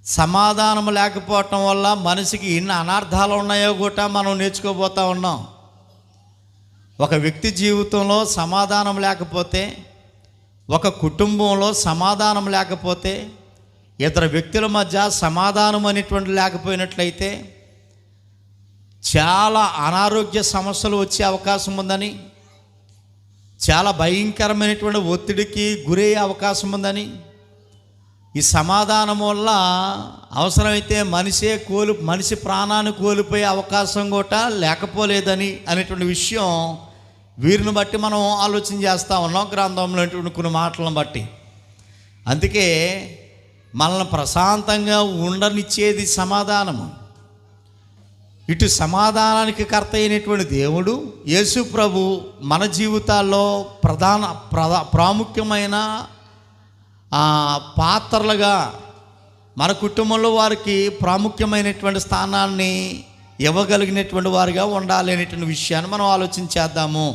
సమాధానం లేకపోవటం వల్ల మనిషికి ఎన్ని అనర్థాలు ఉన్నాయో కూడా మనం నేర్చుకోబోతూ ఉన్నాం. ఒక వ్యక్తి జీవితంలో సమాధానం లేకపోతే, ఒక కుటుంబంలో సమాధానం లేకపోతే, ఇద్దరు వ్యక్తుల మధ్య సమాధానం అనేటువంటి లేకపోయినట్లయితే చాలా అనారోగ్య సమస్యలు వచ్చే అవకాశం ఉందని, చాలా భయంకరమైనటువంటి ఒత్తిడికి గురయ్యే అవకాశం ఉందని, ఈ సమాధానం వల్ల అవసరమైతే మనిషి ప్రాణాన్ని కోల్పోయే అవకాశం కూడా లేకపోలేదని అనేటువంటి విషయం వీరిని బట్టి మనం ఆలోచన చేస్తూ ఉన్నాం, గ్రంథంలో కొన్ని మాటలను బట్టి. అందుకే మనల్ని ప్రశాంతంగా ఉండనిచ్చేది సమాధానము. ఇటు సమాధానానికి కర్త అయినటువంటి దేవుడు యేసు ప్రభు మన జీవితాల్లో ప్రాముఖ్యమైన పాత్రలుగా మన కుటుంబంలో వారికి ప్రాముఖ్యమైనటువంటి స్థానాన్ని ఇవ్వగలిగినటువంటి వారిగా ఉండాలి అనేటువంటి విషయాన్ని మనం ఆలోచించేద్దాము.